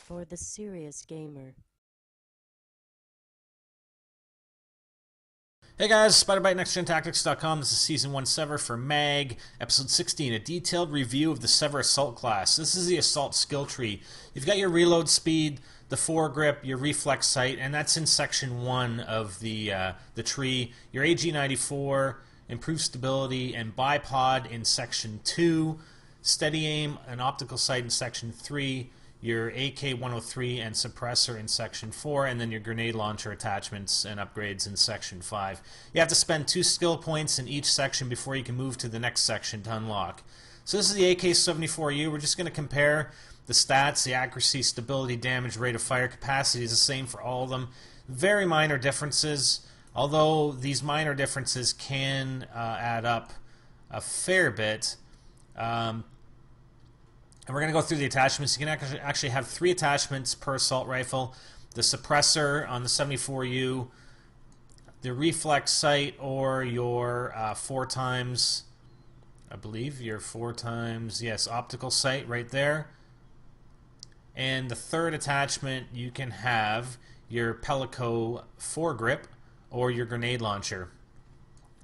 for the serious gamer. Hey guys, SpiderBite.NextGenTactics.com. This is Season 1 Sever for MAG, Episode 16, a detailed review of the Sever Assault class. This is the Assault skill tree. You've got your reload speed, the foregrip, your reflex sight, and that's in Section 1 of the tree. Your AG-94, improved stability, and bipod in Section 2. Steady aim and optical sight in Section 3. Your AK-103 and suppressor in Section 4, and then your grenade launcher attachments and upgrades in Section 5. You have to spend 2 skill points in each section before you can move to the next section to unlock. So this is the AK-74U. We're just going to compare the stats, the accuracy, stability, damage, rate of fire, capacity is the same for all of them. Very minor differences, although these minor differences can add up a fair bit. And we're going to go through the attachments. You can actually have 3 attachments per assault rifle. The suppressor on the 74U, the reflex sight, or your 4 times, I believe, your 4 times, yes, optical sight right there. And the third attachment, you can have your Pellico foregrip or your grenade launcher.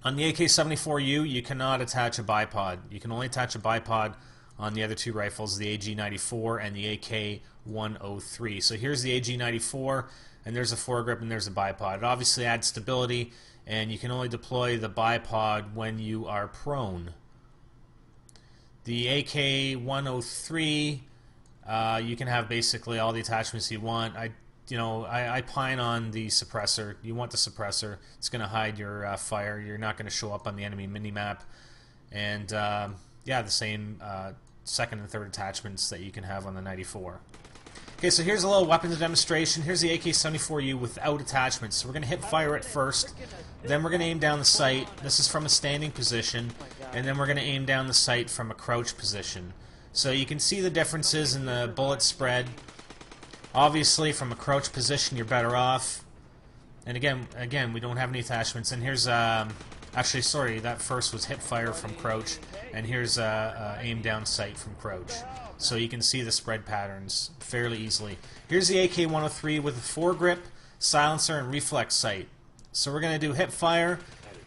On the AK-74U, you cannot attach a bipod. You can only attach a bipod on the other 2 rifles, the AG-94 and the AK-103. So here's the AG-94, and there's a foregrip and there's a bipod. It obviously adds stability, and you can only deploy the bipod when you are prone. The AK-103, you can have basically all the attachments you want. I pine on the suppressor. You want the suppressor. It's going to hide your fire. You're not going to show up on the enemy minimap. And yeah, the same second and third attachments that you can have on the 94. Okay, so here's a little weapons demonstration. Here's the AK-74U without attachments. So we're going to hip fire it first, then we're going to aim down the sight. This is from a standing position, and then we're going to aim down the sight from a crouch position. So you can see the differences in the bullet spread. Obviously, from a crouch position, you're better off. And again, we don't have any attachments. And here's actually, sorry, that first was hip fire from crouch, and here's aim down sight from crouch. So you can see the spread patterns fairly easily. Here's the AK-103 with a foregrip, silencer, and reflex sight. So we're going to do hip fire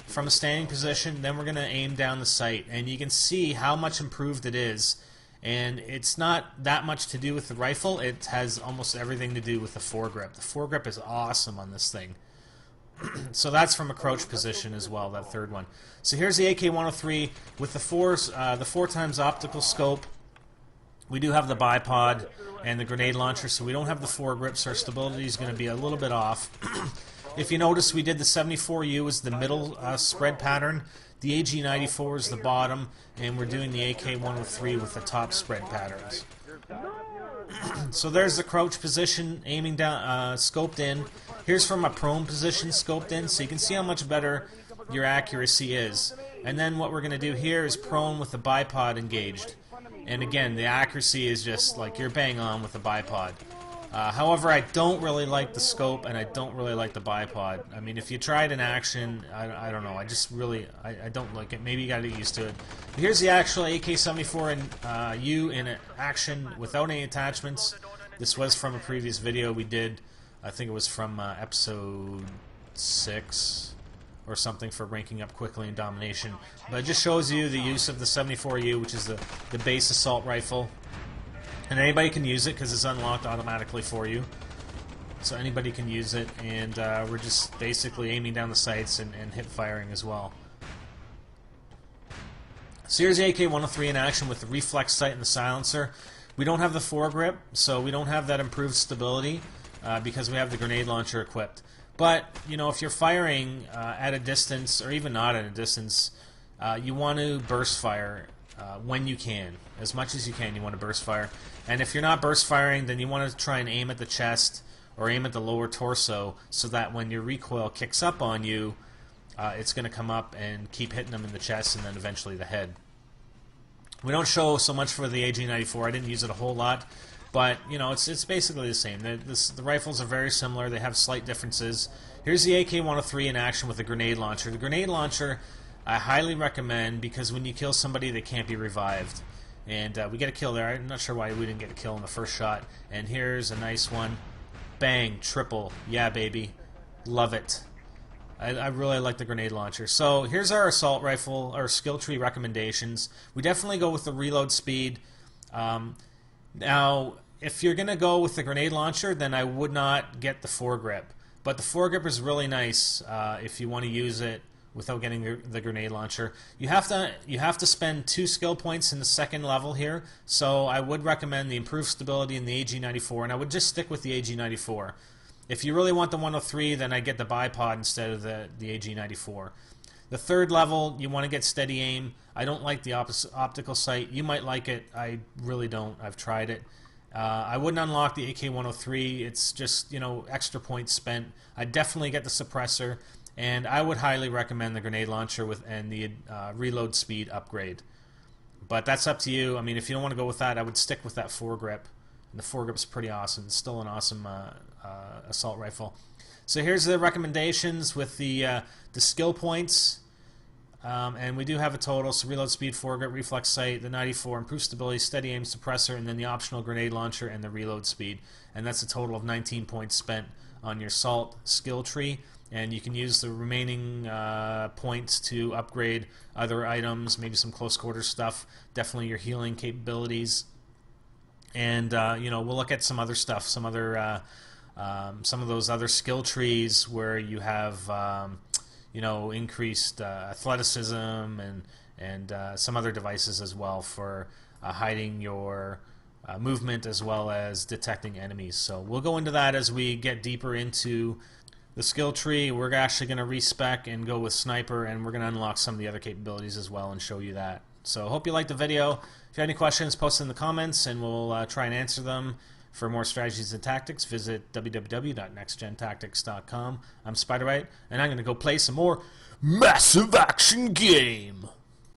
from a standing position, then we're going to aim down the sight. And you can see how much improved it is. And it's not that much to do with the rifle, it has almost everything to do with the foregrip. The foregrip is awesome on this thing. So that's from a crouch position as well, that third one. So here's the AK-103 with the 4 times optical scope. We do have the bipod and the grenade launcher, so we don't have the foregrip, so our stability is going to be a little bit off. If you notice, we did the 74U as the middle spread pattern, the AG-94 is the bottom, and we're doing the AK-103 with the top spread patterns. So there's the crouch position, aiming down, scoped in. Here's from a prone position, scoped in, so you can see how much better your accuracy is. And then what we're going to do here is prone with the bipod engaged. And again, the accuracy is just like you're bang on with the bipod. However, I don't really like the scope, and I don't really like the bipod. I mean, if you try it in action, I don't know. I just really, I don't like it. Maybe you got to get used to it. Here's the actual AK-74U in action without any attachments. This was from a previous video we did. I think it was from episode 6 or something for ranking up quickly in domination. But it just shows you the use of the 74U, which is the base assault rifle. And anybody can use it because it's unlocked automatically for you. So anybody can use it, and we're just basically aiming down the sights and hip firing as well. So here's the AK-103 in action with the reflex sight and the silencer. We don't have the foregrip, so we don't have that improved stability because we have the grenade launcher equipped. But, you know, if you're firing at a distance, or even not at a distance, you want to burst fire when you can. As much as you can, you want to burst fire. And if you're not burst firing, then you want to try and aim at the chest or aim at the lower torso so that when your recoil kicks up on you, it's going to come up and keep hitting them in the chest and then eventually the head. We don't show so much for the AG-94. I didn't use it a whole lot. But, you know, it's basically the same. The rifles are very similar. They have slight differences. Here's the AK-103 in action with the grenade launcher. The grenade launcher I highly recommend because when you kill somebody, they can't be revived. And we get a kill there. I'm not sure why we didn't get a kill in the first shot. And here's a nice one. Bang, triple. Yeah, baby. Love it. I really like the grenade launcher. So here's our assault rifle, our skill tree recommendations. We definitely go with the reload speed. Now, if you're going to go with the grenade launcher, then I would not get the foregrip. But the foregrip is really nice if you want to use it without getting the grenade launcher. You have to spend 2 skill points in the second level here. So I would recommend the improved stability in the AG-94, and I would just stick with the AG-94. If you really want the 103, then I get the bipod instead of the AG-94. The third level, you want to get steady aim. I don't like the optical sight. You might like it. I really don't. I've tried it. I wouldn't unlock the AK-103. It's just, extra points spent. I definitely get the suppressor, and I would highly recommend the grenade launcher and the reload speed upgrade. But that's up to you. I mean, if you don't want to go with that, I would stick with that foregrip. And the foregrip's pretty awesome. It's still an awesome assault rifle. So here's the recommendations with the skill points. And we do have a total. So reload speed, foregrip, reflex sight, the 94, improved stability, steady aim, suppressor, and then the optional grenade launcher and the reload speed. And that's a total of 19 points spent on your assault skill tree. And you can use the remaining points to upgrade other items, maybe some close quarter stuff, definitely your healing capabilities. And we'll look at some other stuff, some of those other skill trees where you have increased athleticism and some other devices as well for hiding your movement as well as detecting enemies. So we'll go into that as we get deeper into the skill tree. We're actually going to respec and go with sniper, and we're going to unlock some of the other capabilities as well and show you that. So hope you liked the video. If you have any questions, post in the comments and we'll try and answer them. For more strategies and tactics, visit www.nextgentactics.com. I'm Spiderite, and I'm going to go play some more Massive Action Game.